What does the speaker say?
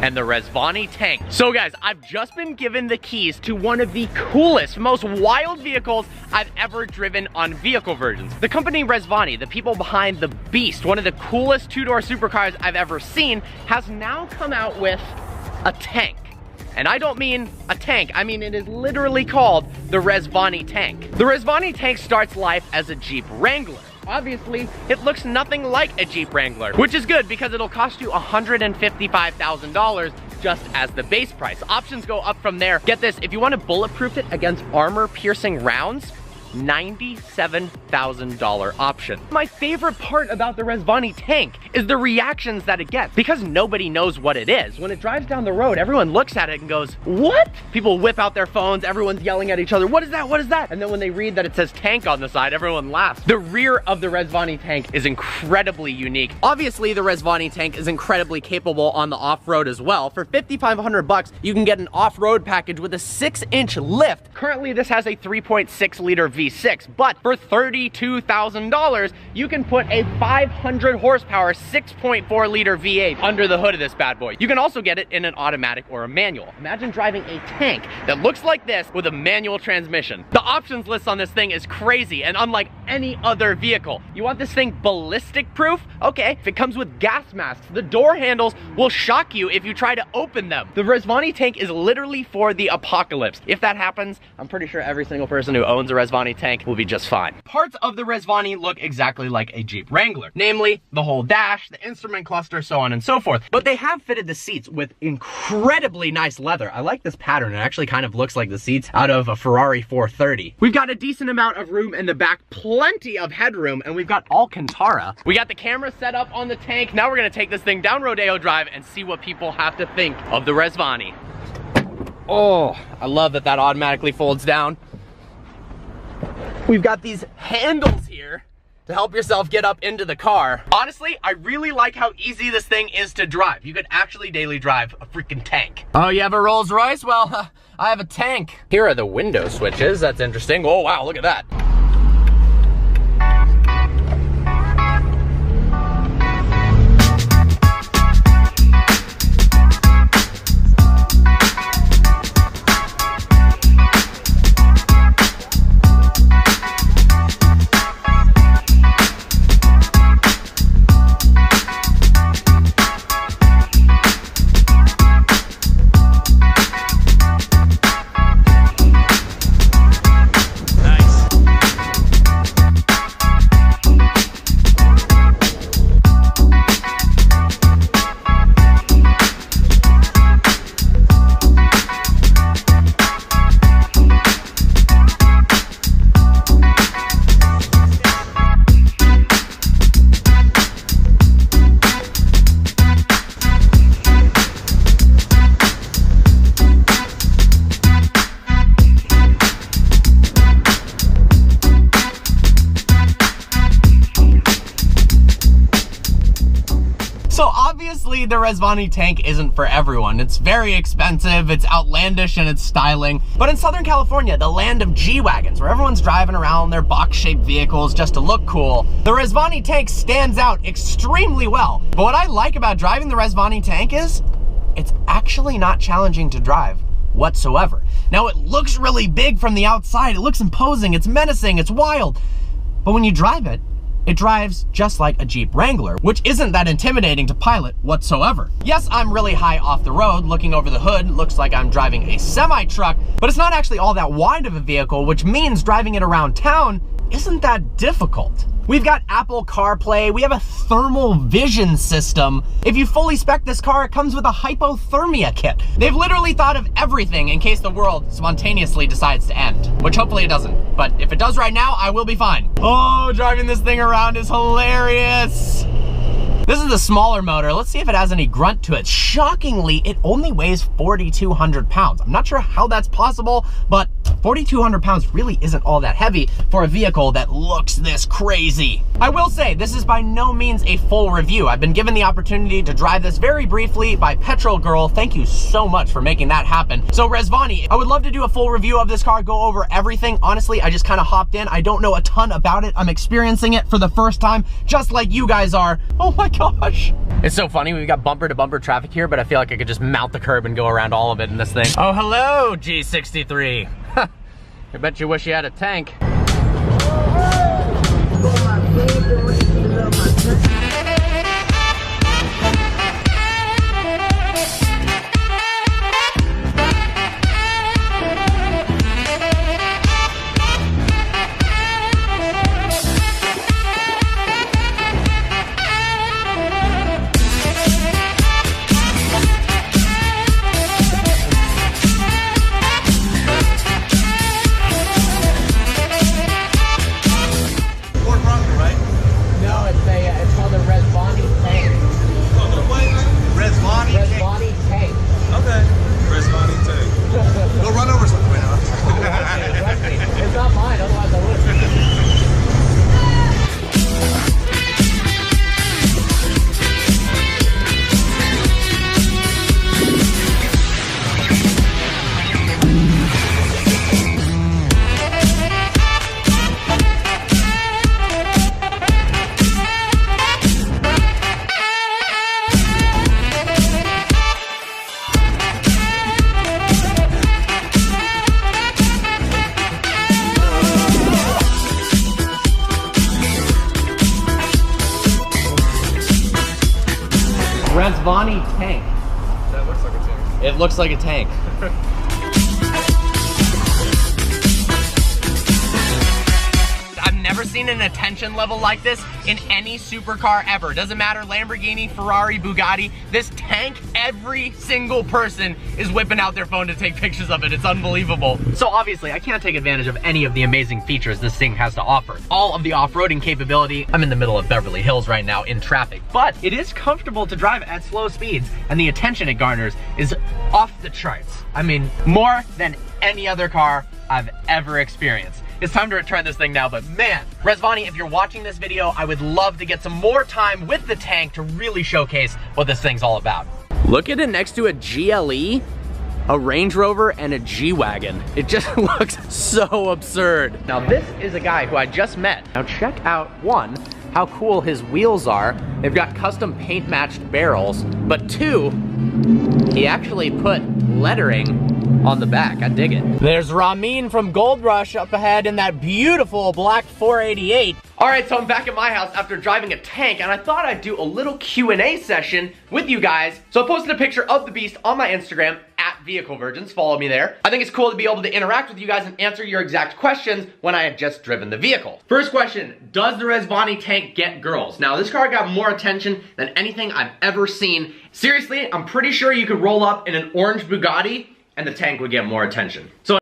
and the Rezvani tank. So guys, I've just been given the keys to one of the coolest, most wild vehicles I've ever driven on vehicle versions. The company Rezvani, the people behind the Beast, one of the coolest two-door supercars I've ever seen, has now come out with a tank. And I don't mean a tank, I mean it is literally called the Rezvani tank. The Rezvani tank starts life as a Jeep Wrangler. Obviously, it looks nothing like a Jeep Wrangler, which is good because it'll cost you $155,000 just as the base price. Options go up from there. Get this, if you want to bulletproof it against armor-piercing rounds, $97,000 option. My favorite part about the Rezvani tank is the reactions that it gets. Because nobody knows what it is, when it drives down the road, everyone looks at it and goes, what? People whip out their phones, everyone's yelling at each other, what is that, what is that? And then when they read that it says tank on the side, everyone laughs. The rear of the Rezvani tank is incredibly unique. Obviously, the Rezvani tank is incredibly capable on the off-road as well. For $5,500, you can get an off-road package with a 6-inch lift. Currently, this has a 3.6 liter V6, but for $32,000, you can put a 500 horsepower 6.4 liter V8 under the hood of this bad boy. You can also get it in an automatic or a manual. Imagine driving a tank that looks like this with a manual transmission. The options list on this thing is crazy and unlike any other vehicle. You want this thing ballistic proof? Okay, if it comes with gas masks, the door handles will shock you if you try to open them. The Rezvani tank is literally for the apocalypse. If that happens, I'm pretty sure every single person who owns a Rezvani tank will be just fine. Parts of the Rezvani look exactly like a Jeep Wrangler, namely the whole dash, the instrument cluster, so on and so forth. But they have fitted the seats with incredibly nice leather. I like this pattern. It actually kind of looks like the seats out of a Ferrari 430. We've got a decent amount of room in the back, plenty of headroom, and we've got Alcantara. We got the camera set up on the tank. Now we're gonna take this thing down Rodeo Drive and see what people have to think of the Rezvani. Oh, I love that that automatically folds down. We've got these handles here to help yourself get up into the car. Honestly, I really like how easy this thing is to drive. You could actually daily drive a freaking tank. Oh, you have a Rolls Royce? Well, I have a tank. Here are the window switches. That's interesting. Oh, wow, look at that. So obviously the Rezvani tank isn't for everyone. It's very expensive, it's outlandish in its styling. But in Southern California, the land of G-Wagons, where everyone's driving around their box-shaped vehicles just to look cool, the Rezvani tank stands out extremely well. But what I like about driving the Rezvani tank is, it's actually not challenging to drive whatsoever. Now it looks really big from the outside, it looks imposing, it's menacing, it's wild. But when you drive it, it drives just like a Jeep Wrangler, which isn't that intimidating to pilot whatsoever. Yes, I'm really high off the road. Looking over the hood, looks like I'm driving a semi-truck, but it's not actually all that wide of a vehicle, which means driving it around town isn't that difficult. We've got Apple CarPlay, we have a thermal vision system. If you fully spec this car, it comes with a hypothermia kit. They've literally thought of everything in case the world spontaneously decides to end, which hopefully it doesn't. But if it does right now, I will be fine. Oh, driving this thing around is hilarious. This is the smaller motor. Let's see if it has any grunt to it. Shockingly, it only weighs 4,200 pounds. I'm not sure how that's possible, but 4,200 pounds really isn't all that heavy for a vehicle that looks this crazy. I will say, this is by no means a full review. I've been given the opportunity to drive this very briefly by Petrol Girl. Thank you so much for making that happen. So Rezvani, I would love to do a full review of this car, go over everything. Honestly, I just kind of hopped in. I don't know a ton about it. I'm experiencing it for the first time, just like you guys are. Oh my gosh. It's so funny, we've got bumper to bumper traffic here, but I feel like I could just mount the curb and go around all of it in this thing. Oh, hello, G63. I bet you wish you had a tank. Rezvani tank. That looks like a tank. It looks like a tank. I've never seen an attention level like this in any supercar ever. Doesn't matter, Lamborghini, Ferrari, Bugatti, this tank, every single person is whipping out their phone to take pictures of it. It's unbelievable. So obviously, I can't take advantage of any of the amazing features this thing has to offer. All of the off-roading capability. I'm in the middle of Beverly Hills right now in traffic, but it is comfortable to drive at slow speeds, and the attention it garners is off the charts. I mean, more than any other car I've ever experienced. It's time to return this thing now, but man, Rezvani, if you're watching this video, I would love to get some more time with the tank to really showcase what this thing's all about. Look at it next to a GLE, a Range Rover, and a G-Wagon. It just looks so absurd. Now this is a guy who I just met. Now check out, one, how cool his wheels are. They've got custom paint matched barrels, but two, he actually put lettering on the back. I dig it. There's Ramin from Gold Rush up ahead in that beautiful black 488. All right, so I'm back at my house after driving a tank, and I thought I'd do a little Q&A session with you guys. So I posted a picture of the beast on my Instagram, @VehicleVirgins. Follow me there. I think it's cool to be able to interact with you guys and answer your exact questions when I had just driven the vehicle. First question, does the Rezvani tank get girls? Now, this car got more attention than anything I've ever seen. Seriously, I'm pretty sure you could roll up in an orange Bugatti and the tank would get more attention. So